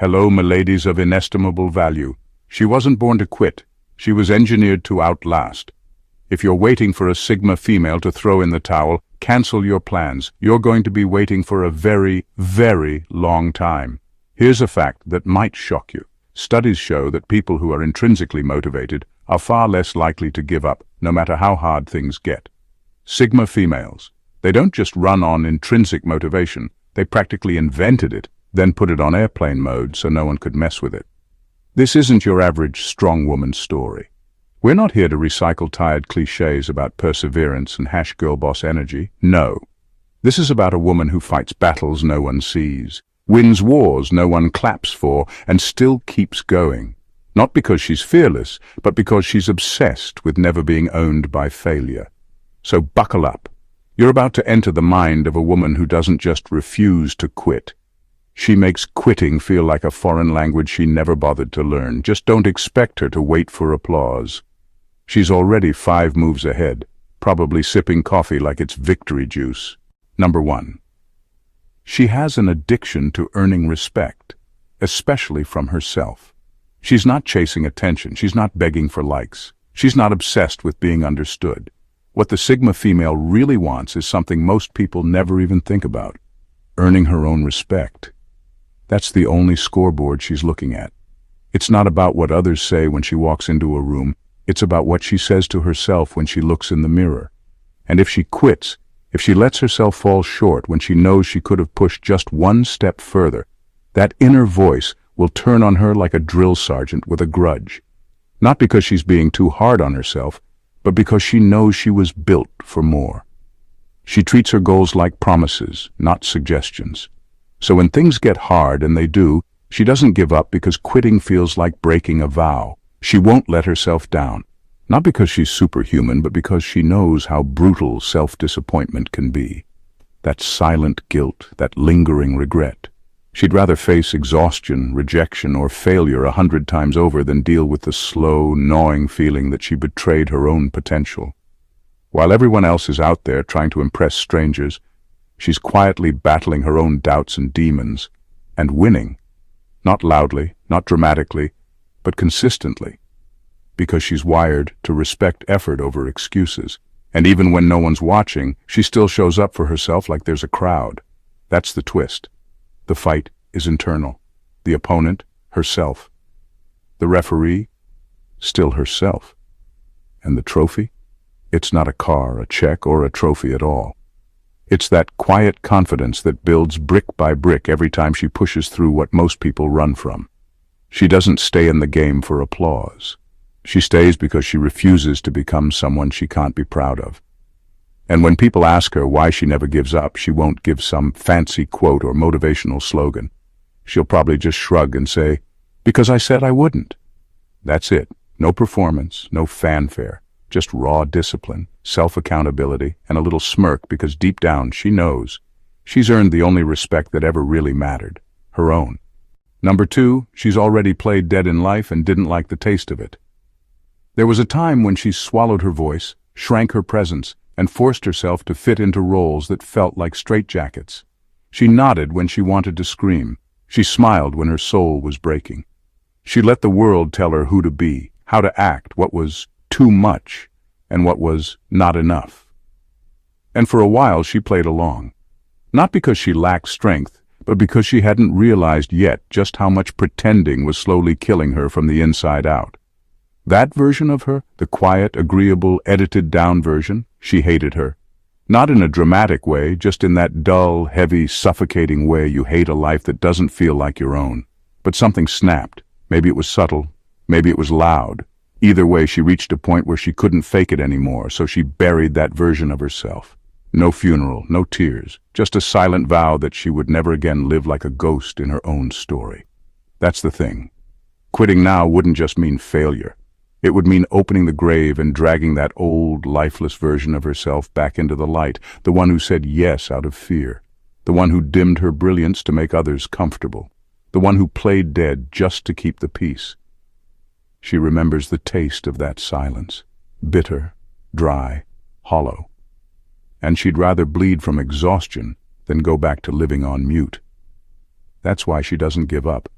Hello, miladies of inestimable value. She wasn't born to quit. She was engineered to outlast. If you're waiting for a Sigma female to throw in the towel, cancel your plans. You're going to be waiting for a very, very long time. Here's a fact that might shock you. Studies show that people who are intrinsically motivated are far less likely to give up, no matter how hard things get. Sigma females. They don't just run on intrinsic motivation. They practically invented it, then put it on airplane mode so no one could mess with it. This isn't your average strong woman story. We're not here to recycle tired clichés about perseverance and girl boss energy. No. This is about a woman who fights battles no one sees, wins wars no one claps for, and still keeps going. Not because she's fearless, but because she's obsessed with never being owned by failure. So buckle up. You're about to enter the mind of a woman who doesn't just refuse to quit. She makes quitting feel like a foreign language she never bothered to learn. Just don't expect her to wait for applause. She's already 5 moves ahead, probably sipping coffee like it's victory juice. Number 1. She has an addiction to earning respect, especially from herself. She's not chasing attention. She's not begging for likes. She's not obsessed with being understood. What the Sigma female really wants is something most people never even think about: earning her own respect. That's the only scoreboard she's looking at. It's not about what others say when she walks into a room. It's about what she says to herself when she looks in the mirror. And if she quits, if she lets herself fall short when she knows she could have pushed just one step further, that inner voice will turn on her like a drill sergeant with a grudge. Not because she's being too hard on herself, but because she knows she was built for more. She treats her goals like promises, not suggestions. So when things get hard, and they do, she doesn't give up because quitting feels like breaking a vow. She won't let herself down. Not because she's superhuman, but because she knows how brutal self-disappointment can be. That silent guilt, that lingering regret. She'd rather face exhaustion, rejection, or failure 100 times over than deal with the slow, gnawing feeling that she betrayed her own potential. While everyone else is out there trying to impress strangers, she's quietly battling her own doubts and demons, and winning. Not loudly, not dramatically, but consistently. Because she's wired to respect effort over excuses. And even when no one's watching, she still shows up for herself like there's a crowd. That's the twist. The fight is internal. The opponent, herself. The referee, still herself. And the trophy? It's not a car, a check, or a trophy at all. It's that quiet confidence that builds brick by brick every time she pushes through what most people run from. She doesn't stay in the game for applause. She stays because she refuses to become someone she can't be proud of. And when people ask her why she never gives up, she won't give some fancy quote or motivational slogan. She'll probably just shrug and say, "Because I said I wouldn't." That's it. No performance, no fanfare, just raw discipline, self-accountability, and a little smirk because deep down she knows she's earned the only respect that ever really mattered, her own. Number 2, she's already played dead in life and didn't like the taste of it. There was a time when she swallowed her voice, shrank her presence, and forced herself to fit into roles that felt like straitjackets. She nodded when she wanted to scream. She smiled when her soul was breaking. She let the world tell her who to be, how to act, what was too much, and what was not enough. And for a while she played along. Not because she lacked strength, but because she hadn't realized yet just how much pretending was slowly killing her from the inside out. That version of her, the quiet, agreeable, edited-down version, she hated her. Not in a dramatic way, just in that dull, heavy, suffocating way you hate a life that doesn't feel like your own. But something snapped. Maybe it was subtle. Maybe it was loud. Either way, she reached a point where she couldn't fake it anymore, so she buried that version of herself. No funeral, no tears, just a silent vow that she would never again live like a ghost in her own story. That's the thing. Quitting now wouldn't just mean failure. It would mean opening the grave and dragging that old, lifeless version of herself back into the light, the one who said yes out of fear, the one who dimmed her brilliance to make others comfortable, the one who played dead just to keep the peace. She remembers the taste of that silence, bitter, dry, hollow. And she'd rather bleed from exhaustion than go back to living on mute. That's why she doesn't give up.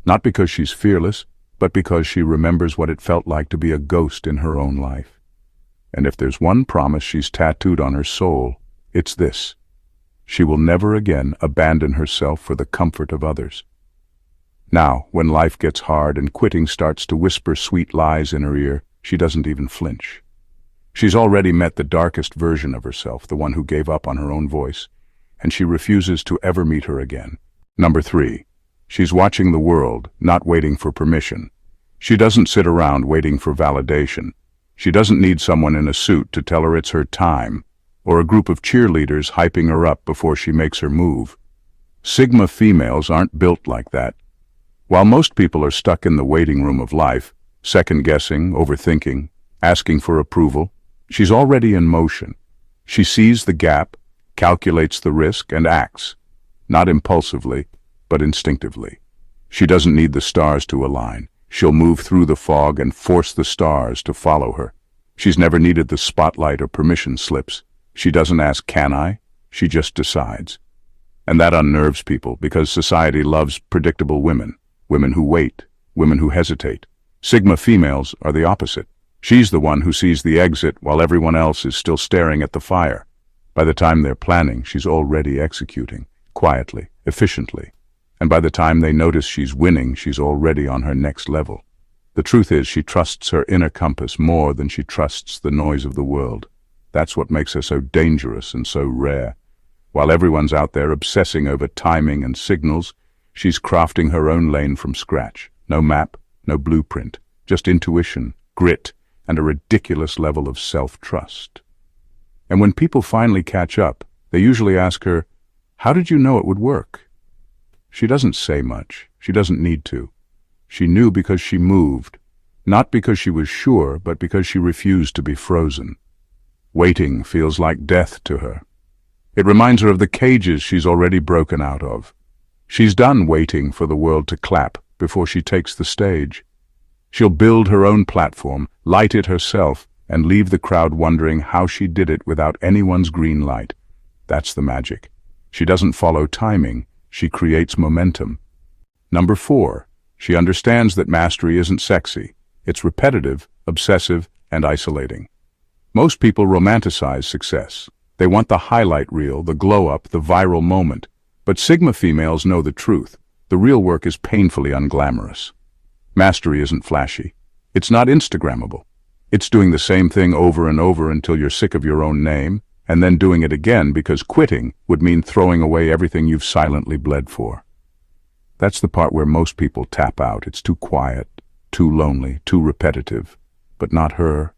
Not because she's fearless, but because she remembers what it felt like to be a ghost in her own life. And if there's one promise she's tattooed on her soul, it's this: she will never again abandon herself for the comfort of others. Now, when life gets hard and quitting starts to whisper sweet lies in her ear, she doesn't even flinch. She's already met the darkest version of herself, the one who gave up on her own voice, and she refuses to ever meet her again. Number 3. She's watching the world, not waiting for permission. She doesn't sit around waiting for validation. She doesn't need someone in a suit to tell her it's her time, or a group of cheerleaders hyping her up before she makes her move. Sigma females aren't built like that. While most people are stuck in the waiting room of life, second-guessing, overthinking, asking for approval, she's already in motion. She sees the gap, calculates the risk, and acts, not impulsively, but instinctively. She doesn't need the stars to align. She'll move through the fog and force the stars to follow her. She's never needed the spotlight or permission slips. She doesn't ask, "Can I?" She just decides. And that unnerves people because society loves predictable women, women who wait, women who hesitate. Sigma females are the opposite. She's the one who sees the exit while everyone else is still staring at the fire. By the time they're planning, she's already executing, quietly, efficiently. And by the time they notice she's winning, she's already on her next level. The truth is, she trusts her inner compass more than she trusts the noise of the world. That's what makes her so dangerous and so rare. While everyone's out there obsessing over timing and signals, she's crafting her own lane from scratch. No map, no blueprint, just intuition, grit, and a ridiculous level of self-trust. And when people finally catch up, they usually ask her, "How did you know it would work?" She doesn't say much. She doesn't need to. She knew because she moved, not because she was sure, but because she refused to be frozen. Waiting feels like death to her. It reminds her of the cages she's already broken out of. She's done waiting for the world to clap before she takes the stage. She'll build her own platform, light it herself, and leave the crowd wondering how she did it without anyone's green light. That's the magic. She doesn't follow timing. She creates momentum. Number 4. She understands that mastery isn't sexy. It's repetitive, obsessive, and isolating. Most people romanticize success. They want the highlight reel, the glow-up, the viral moment. But Sigma females know the truth. The real work is painfully unglamorous. Mastery isn't flashy. It's not Instagrammable. It's doing the same thing over and over until you're sick of your own name, and then doing it again because quitting would mean throwing away everything you've silently bled for. That's the part where most people tap out. It's too quiet, too lonely, too repetitive. But not her.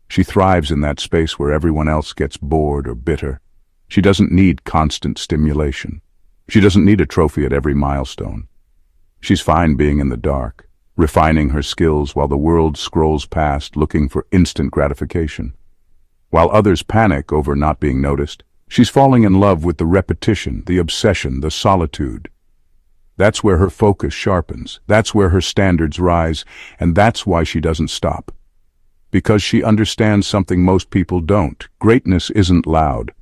She thrives in that space where everyone else gets bored or bitter. She doesn't need constant stimulation. She doesn't need a trophy at every milestone. She's fine being in the dark, refining her skills while the world scrolls past looking for instant gratification. While others panic over not being noticed, she's falling in love with the repetition, the obsession, the solitude. That's where her focus sharpens. That's where her standards rise, and that's why she doesn't stop. Because she understands something most people don't. Greatness isn't loud.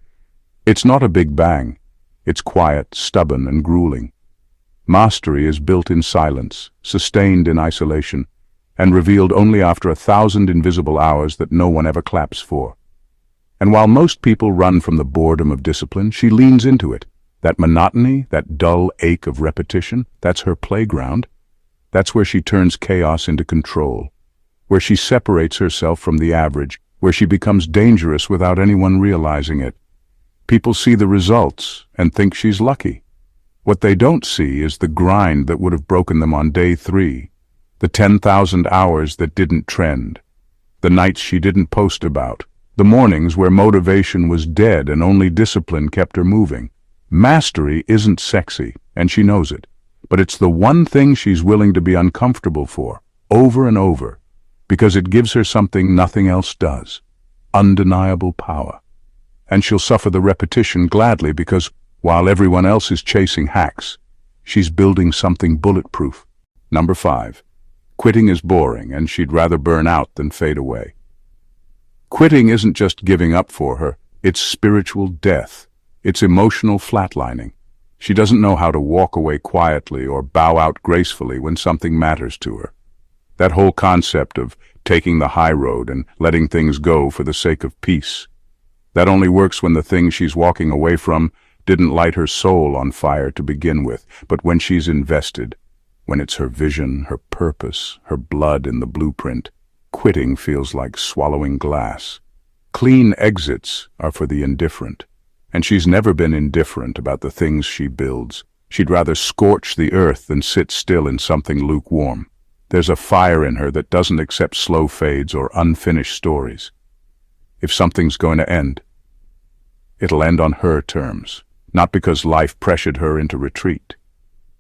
It's not a big bang. It's quiet, stubborn, and grueling. Mastery is built in silence, sustained in isolation, and revealed only after 1,000 invisible hours that no one ever claps for. And while most people run from the boredom of discipline, she leans into it. That monotony, that dull ache of repetition, that's her playground. That's where she turns chaos into control, where she separates herself from the average, where she becomes dangerous without anyone realizing it. People see the results and think she's lucky. What they don't see is the grind that would have broken them on day 3, the 10,000 hours that didn't trend, the nights she didn't post about, the mornings where motivation was dead and only discipline kept her moving. Mastery isn't sexy, and she knows it, but it's the one thing she's willing to be uncomfortable for, over and over, because it gives her something nothing else does: undeniable power. And she'll suffer the repetition gladly because, while everyone else is chasing hacks, she's building something bulletproof. Number 5. Quitting is boring, and she'd rather burn out than fade away. Quitting isn't just giving up for her, it's spiritual death. It's emotional flatlining. She doesn't know how to walk away quietly or bow out gracefully when something matters to her. That whole concept of taking the high road and letting things go for the sake of peace, that only works when the thing she's walking away from didn't light her soul on fire to begin with, but when she's invested, when it's her vision, her purpose, her blood in the blueprint, quitting feels like swallowing glass. Clean exits are for the indifferent, and she's never been indifferent about the things she builds. She'd rather scorch the earth than sit still in something lukewarm. There's a fire in her that doesn't accept slow fades or unfinished stories. If something's going to end, it'll end on her terms, not because life pressured her into retreat.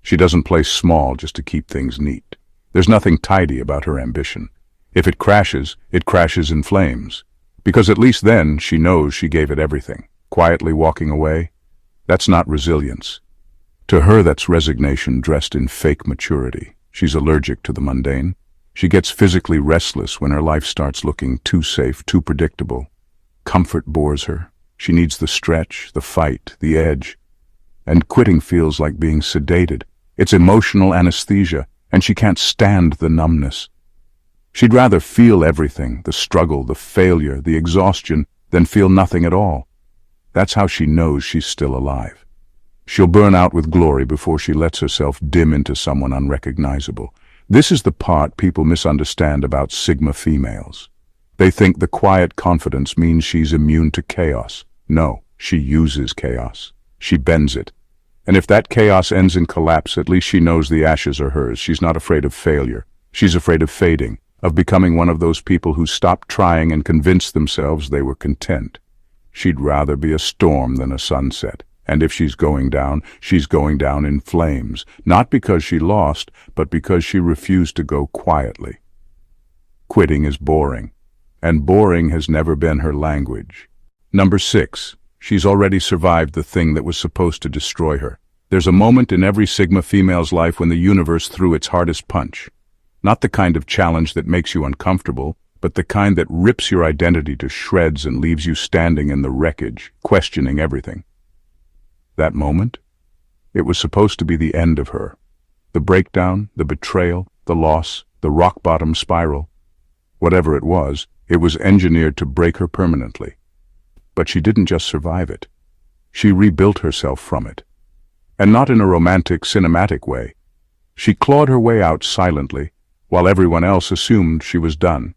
She doesn't play small just to keep things neat. There's nothing tidy about her ambition. If it crashes in flames. Because at least then she knows she gave it everything. Quietly walking away, that's not resilience. To her, that's resignation dressed in fake maturity. She's allergic to the mundane. She gets physically restless when her life starts looking too safe, too predictable. Comfort bores her. She needs the stretch, the fight, the edge. And quitting feels like being sedated. It's emotional anesthesia, and she can't stand the numbness. She'd rather feel everything, the struggle, the failure, the exhaustion, than feel nothing at all. That's how she knows she's still alive. She'll burn out with glory before she lets herself dim into someone unrecognizable. This is the part people misunderstand about Sigma females. They think the quiet confidence means she's immune to chaos. No, she uses chaos. She bends it. And if that chaos ends in collapse, at least she knows the ashes are hers. She's not afraid of failure. She's afraid of fading, of becoming one of those people who stopped trying and convinced themselves they were content. She'd rather be a storm than a sunset. And if she's going down in flames, not because she lost, but because she refused to go quietly. Quitting is boring, and boring has never been her language. Number 6. She's already survived the thing that was supposed to destroy her. There's a moment in every Sigma female's life when the universe threw its hardest punch. Not the kind of challenge that makes you uncomfortable, but the kind that rips your identity to shreds and leaves you standing in the wreckage, questioning everything. That moment, it was supposed to be the end of her. The breakdown, the betrayal, the loss, the rock-bottom spiral. Whatever it was engineered to break her permanently. But she didn't just survive it. She rebuilt herself from it. And not in a romantic, cinematic way. She clawed her way out silently, while everyone else assumed she was done.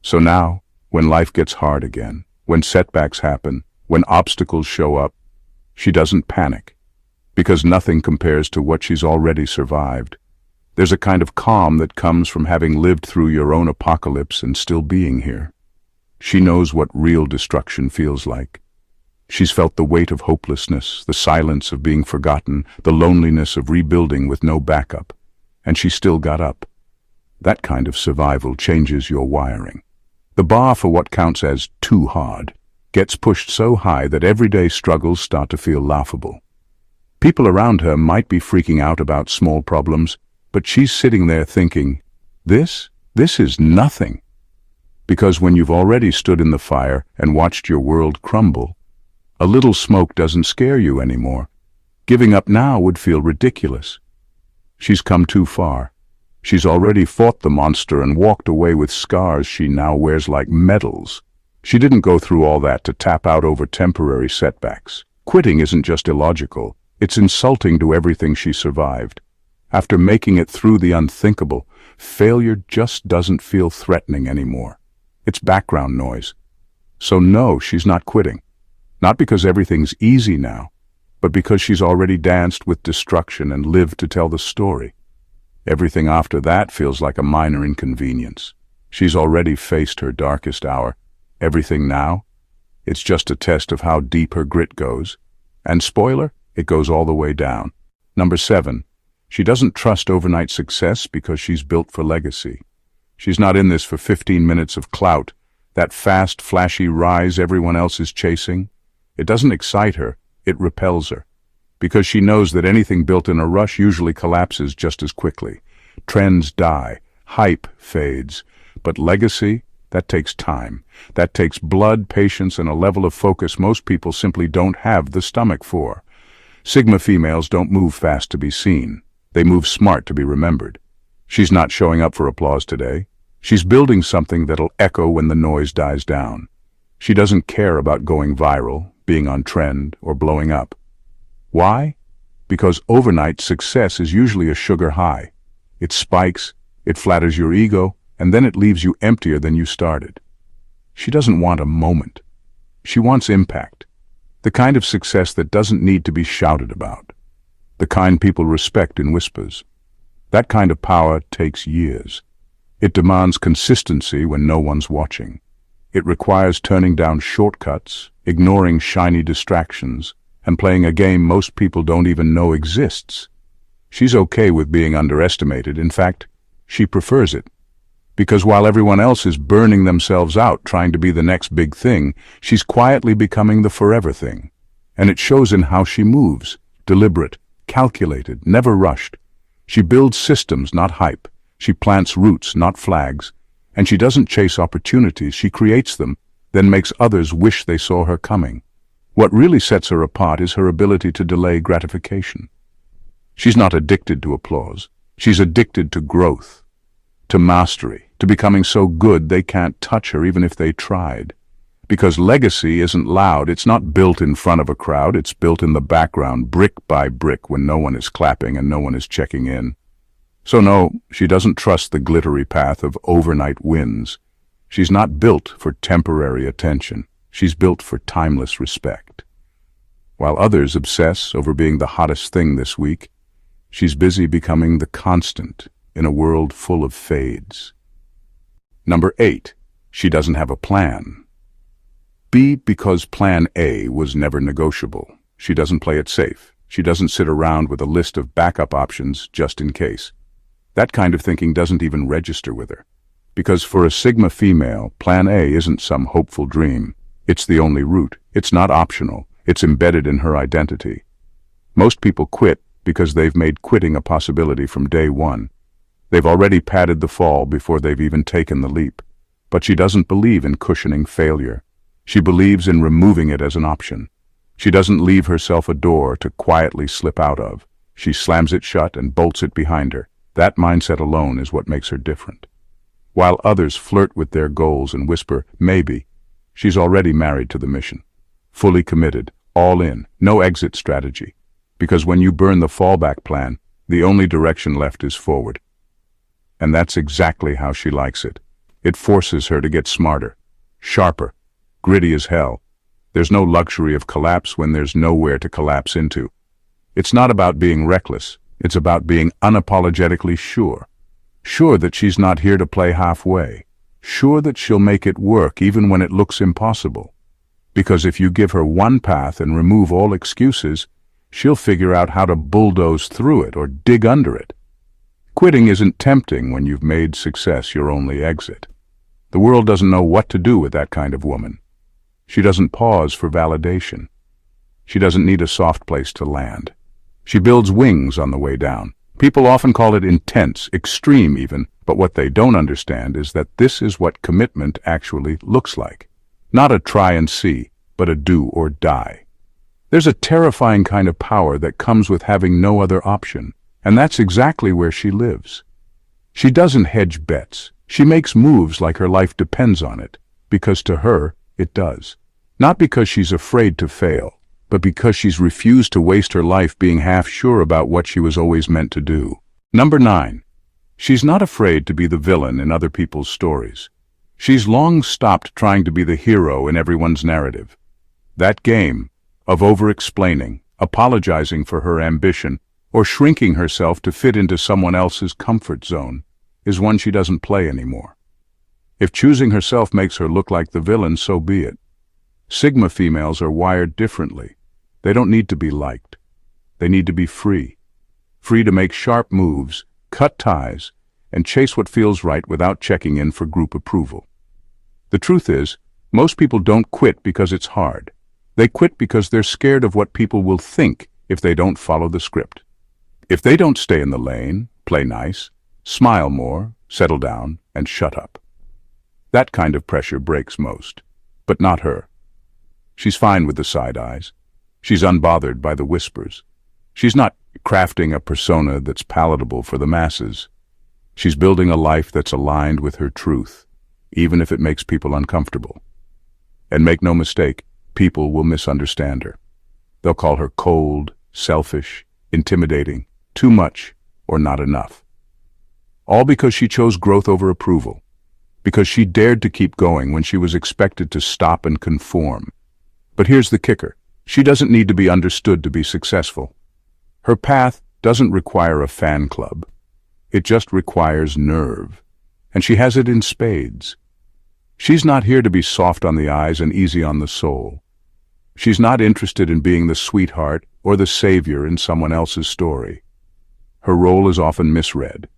So now, when life gets hard again, when setbacks happen, when obstacles show up, she doesn't panic, because nothing compares to what she's already survived. There's a kind of calm that comes from having lived through your own apocalypse and still being here. She knows what real destruction feels like. She's felt the weight of hopelessness, the silence of being forgotten, the loneliness of rebuilding with no backup. And she still got up. That kind of survival changes your wiring. The bar for what counts as too hard gets pushed so high that everyday struggles start to feel laughable. People around her might be freaking out about small problems, but she's sitting there thinking, this is nothing. Because when you've already stood in the fire and watched your world crumble, a little smoke doesn't scare you anymore. Giving up now would feel ridiculous. She's come too far. She's already fought the monster and walked away with scars she now wears like medals. She didn't go through all that to tap out over temporary setbacks. Quitting isn't just illogical, it's insulting to everything she survived. After making it through the unthinkable, failure just doesn't feel threatening anymore. It's background noise. So no, she's not quitting. Not because everything's easy now, but because she's already danced with destruction and lived to tell the story. Everything after that feels like a minor inconvenience. She's already faced her darkest hour. Everything now, it's just a test of how deep her grit goes. And spoiler, it goes all the way down. Number 7, she doesn't trust overnight success because she's built for legacy. She's not in this for 15 minutes of clout, that fast, flashy rise everyone else is chasing. It doesn't excite her, it repels her. Because she knows that anything built in a rush usually collapses just as quickly. Trends die, hype fades, but legacy, that takes time. That takes blood, patience, and a level of focus most people simply don't have the stomach for. Sigma females don't move fast to be seen. They move smart to be remembered. She's not showing up for applause today. She's building something that'll echo when the noise dies down. She doesn't care about going viral, being on trend, or blowing up. Why? Because overnight success is usually a sugar high. It spikes, it flatters your ego, and then it leaves you emptier than you started. She doesn't want a moment. She wants impact. The kind of success that doesn't need to be shouted about. The kind people respect in whispers. That kind of power takes years. It demands consistency when no one's watching. It requires turning down shortcuts, ignoring shiny distractions, and playing a game most people don't even know exists. She's okay with being underestimated. In fact, she prefers it. Because while everyone else is burning themselves out trying to be the next big thing, she's quietly becoming the forever thing. And it shows in how she moves, deliberate, calculated, never rushed. She builds systems, not hype. She plants roots, not flags. And she doesn't chase opportunities, she creates them, then makes others wish they saw her coming. What really sets her apart is her ability to delay gratification. She's not addicted to applause. She's addicted to growth, to mastery, to becoming so good they can't touch her even if they tried. Because legacy isn't loud, it's not built in front of a crowd, it's built in the background, brick by brick, when no one is clapping and no one is checking in. So no, she doesn't trust the glittery path of overnight wins. She's not built for temporary attention. She's built for timeless respect. While others obsess over being the hottest thing this week, she's busy becoming the constant in a world full of fades. Number 8, she doesn't have a plan. B, because plan A was never negotiable. She doesn't play it safe. She doesn't sit around with a list of backup options just in case. That kind of thinking doesn't even register with her. Because for a Sigma female, plan A isn't some hopeful dream. It's the only route. It's not optional. It's embedded in her identity. Most people quit because they've made quitting a possibility from day one. They've already padded the fall before they've even taken the leap. But she doesn't believe in cushioning failure. She believes in removing it as an option. She doesn't leave herself a door to quietly slip out of. She slams it shut and bolts it behind her. That mindset alone is what makes her different. While others flirt with their goals and whisper, maybe, she's already married to the mission. Fully committed, all in, no exit strategy. Because when you burn the fallback plan, the only direction left is forward. And that's exactly how she likes it. It forces her to get smarter, sharper, gritty as hell. There's no luxury of collapse when there's nowhere to collapse into. It's not about being reckless. It's about being unapologetically sure. Sure that she's not here to play halfway. Sure that she'll make it work even when it looks impossible. Because if you give her one path and remove all excuses, she'll figure out how to bulldoze through it or dig under it. Quitting isn't tempting when you've made success your only exit. The world doesn't know what to do with that kind of woman. She doesn't pause for validation. She doesn't need a soft place to land. She builds wings on the way down. People often call it intense, extreme even, but what they don't understand is that this is what commitment actually looks like. Not a try and see, but a do or die. There's a terrifying kind of power that comes with having no other option, and that's exactly where she lives. She doesn't hedge bets. She makes moves like her life depends on it, because to her, it does. Not because she's afraid to fail, but because she's refused to waste her life being half sure about what she was always meant to do. Number 9. She's not afraid to be the villain in other people's stories. She's long stopped trying to be the hero in everyone's narrative. That game of over-explaining, apologizing for her ambition, or shrinking herself to fit into someone else's comfort zone is one she doesn't play anymore. If choosing herself makes her look like the villain, so be it. Sigma females are wired differently. They don't need to be liked. They need to be free. Free to make sharp moves, cut ties, and chase what feels right without checking in for group approval. The truth is, most people don't quit because it's hard. They quit because they're scared of what people will think if they don't follow the script. If they don't stay in the lane, play nice, smile more, settle down, and shut up. That kind of pressure breaks most, but not her. She's fine with the side eyes. She's unbothered by the whispers. She's not crafting a persona that's palatable for the masses. She's building a life that's aligned with her truth, even if it makes people uncomfortable. And make no mistake, people will misunderstand her. They'll call her cold, selfish, intimidating, too much, or not enough. All because she chose growth over approval, because she dared to keep going when she was expected to stop and conform. But here's the kicker. She doesn't need to be understood to be successful. Her path doesn't require a fan club. It just requires nerve. And she has it in spades. She's not here to be soft on the eyes and easy on the soul. She's not interested in being the sweetheart or the savior in someone else's story. Her role is often misread,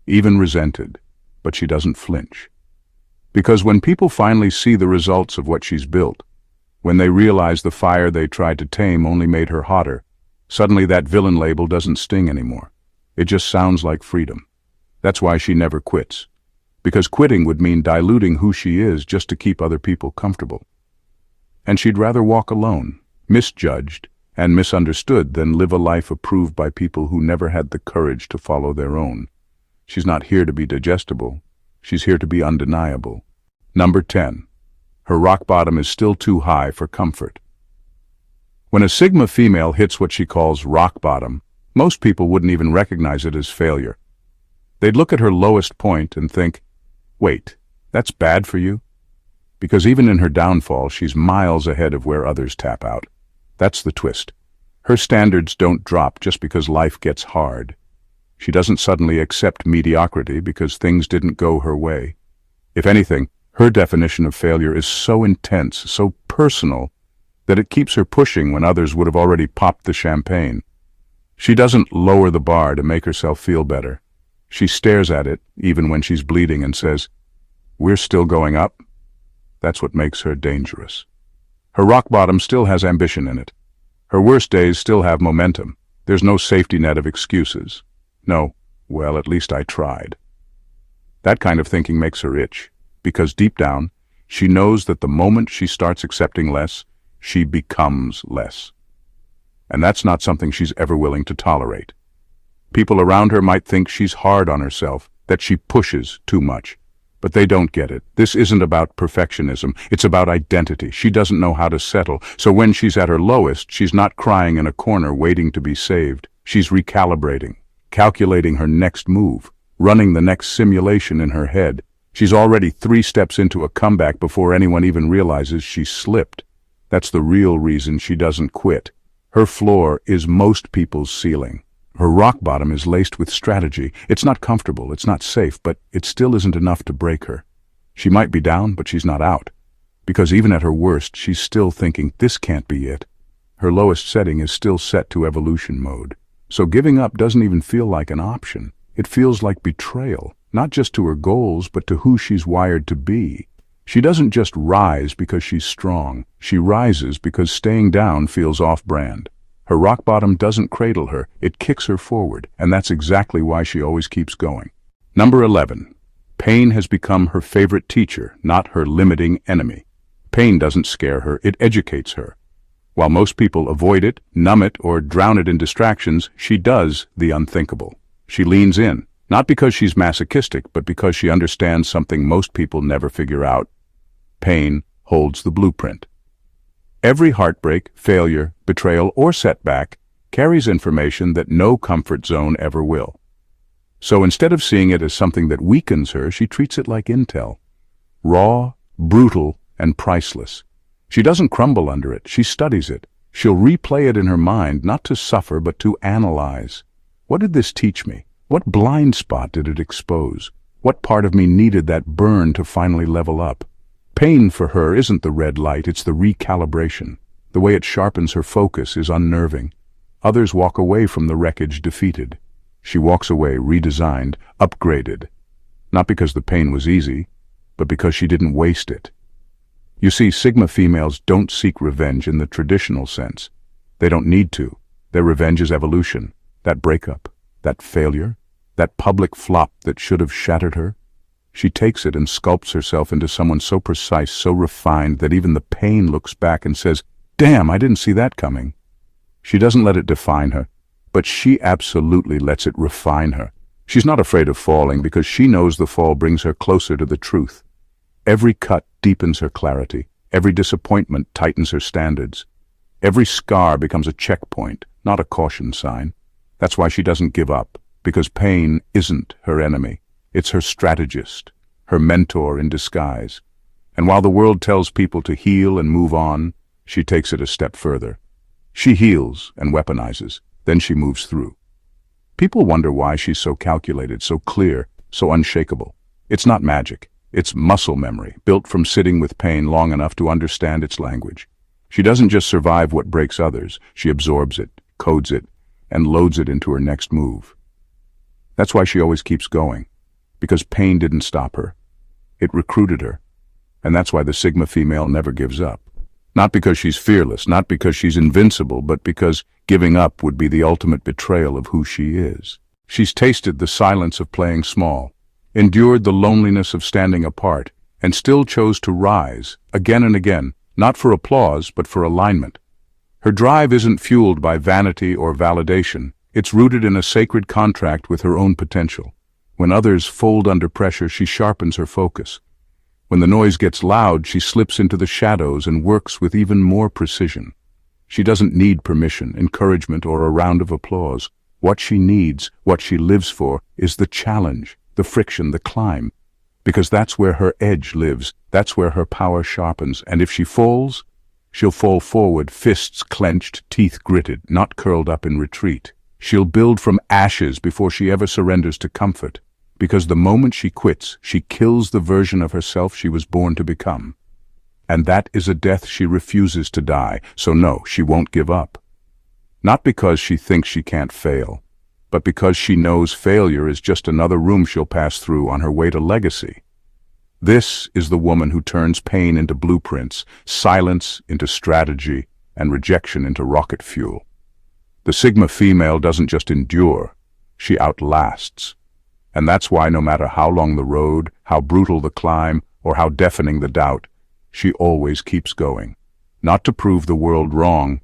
even resented, but she doesn't flinch. Because when people finally see the results of what she's built, when they realize the fire they tried to tame only made her hotter, suddenly that villain label doesn't sting anymore. It just sounds like freedom. That's why she never quits. Because quitting would mean diluting who she is just to keep other people comfortable. And she'd rather walk alone, misjudged, and misunderstood than live a life approved by people who never had the courage to follow their own. She's not here to be digestible. She's here to be undeniable. Number 10. Her rock bottom is still too high for comfort. When a Sigma female hits what she calls rock bottom, most people wouldn't even recognize it as failure. They'd look at her lowest point and think, wait, that's bad for you? Because even in her downfall, she's miles ahead of where others tap out. That's the twist. Her standards don't drop just because life gets hard. She doesn't suddenly accept mediocrity because things didn't go her way. If anything, her definition of failure is so intense, so personal, that it keeps her pushing when others would have already popped the champagne. She doesn't lower the bar to make herself feel better. She stares at it, even when she's bleeding, and says, "We're still going up." That's what makes her dangerous. Her rock bottom still has ambition in it. Her worst days still have momentum. There's no safety net of excuses. No, well, at least I tried. That kind of thinking makes her itch, because deep down, she knows that the moment she starts accepting less, she becomes less. And that's not something she's ever willing to tolerate. People around her might think she's hard on herself, that she pushes too much. But they don't get it. This isn't about perfectionism. It's about identity. She doesn't know how to settle. So when she's at her lowest, she's not crying in a corner waiting to be saved. She's recalibrating, calculating her next move, running the next simulation in her head. She's already 3 steps into a comeback before anyone even realizes she's slipped. That's the real reason she doesn't quit. Her floor is most people's ceiling. Her rock bottom is laced with strategy. It's not comfortable, it's not safe, but it still isn't enough to break her. She might be down, but she's not out. Because even at her worst, she's still thinking, this can't be it. Her lowest setting is still set to evolution mode. So giving up doesn't even feel like an option. It feels like betrayal, not just to her goals, but to who she's wired to be. She doesn't just rise because she's strong. She rises because staying down feels off-brand. Her rock bottom doesn't cradle her, it kicks her forward, and that's exactly why she always keeps going. Number 11. Pain has become her favorite teacher, not her limiting enemy. Pain doesn't scare her, it educates her. While most people avoid it, numb it, or drown it in distractions, she does the unthinkable. She leans in, not because she's masochistic, but because she understands something most people never figure out. Pain holds the blueprint. Every heartbreak, failure, betrayal, or setback carries information that no comfort zone ever will. So instead of seeing it as something that weakens her, she treats it like intel. Raw, brutal, and priceless. She doesn't crumble under it, she studies it. She'll replay it in her mind, not to suffer, but to analyze. What did this teach me? What blind spot did it expose? What part of me needed that burn to finally level up? Pain for her isn't the red light, it's the recalibration. The way it sharpens her focus is unnerving. Others walk away from the wreckage defeated. She walks away redesigned, upgraded. Not because the pain was easy, but because she didn't waste it. You see, Sigma females don't seek revenge in the traditional sense. They don't need to. Their revenge is evolution. That breakup, that failure, that public flop that should have shattered her. She takes it and sculpts herself into someone so precise, so refined, that even the pain looks back and says, "Damn, I didn't see that coming." She doesn't let it define her. but she absolutely lets it refine her. She's not afraid of falling because she knows the fall brings her closer to the truth. Every cut deepens her clarity. Every disappointment tightens her standards. Every scar becomes a checkpoint, not a caution sign. That's why she doesn't give up, because pain isn't her enemy. It's her strategist, her mentor in disguise. And while the world tells people to heal and move on, she takes it a step further. She heals and weaponizes, then she moves through. People wonder why she's so calculated, so clear, so unshakable. It's not magic. It's muscle memory, built from sitting with pain long enough to understand its language. She doesn't just survive what breaks others, she absorbs it, codes it, and loads it into her next move. That's why she always keeps going, because pain didn't stop her. It recruited her. And that's why the Sigma female never gives up. Not because she's fearless, not because she's invincible, but because giving up would be the ultimate betrayal of who she is. She's tasted the silence of playing small, endured the loneliness of standing apart, and still chose to rise, again and again, not for applause, but for alignment. Her drive isn't fueled by vanity or validation. It's rooted in a sacred contract with her own potential. When others fold under pressure, she sharpens her focus. When the noise gets loud, she slips into the shadows and works with even more precision. She doesn't need permission, encouragement, or a round of applause. What she needs, what she lives for, is the challenge, the friction, the climb. Because that's where her edge lives, that's where her power sharpens, and if she falls, she'll fall forward, fists clenched, teeth gritted, not curled up in retreat. She'll build from ashes before she ever surrenders to comfort. Because the moment she quits, she kills the version of herself she was born to become. And that is a death she refuses to die, so no, she won't give up. Not because she thinks she can't fail, but because she knows failure is just another room she'll pass through on her way to legacy. This is the woman who turns pain into blueprints, silence into strategy, and rejection into rocket fuel. The Sigma female doesn't just endure, she outlasts. And that's why no matter how long the road, how brutal the climb, or how deafening the doubt, she always keeps going. Not to prove the world wrong,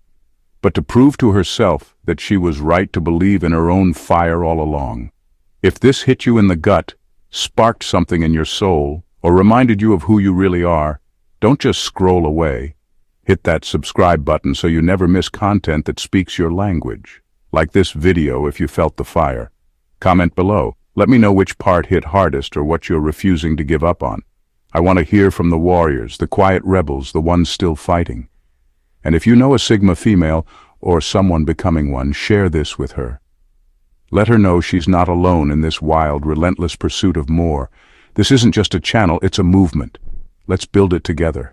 but to prove to herself that she was right to believe in her own fire all along. If this hit you in the gut, sparked something in your soul, or reminded you of who you really are, don't just scroll away. Hit that subscribe button so you never miss content that speaks your language. Like this video if you felt the fire. Comment below. Let me know which part hit hardest or what you're refusing to give up on. I want to hear from the warriors, the quiet rebels, the ones still fighting. And if you know a Sigma female or someone becoming one, share this with her. Let her know she's not alone in this wild, relentless pursuit of more. This isn't just a channel, it's a movement. Let's build it together.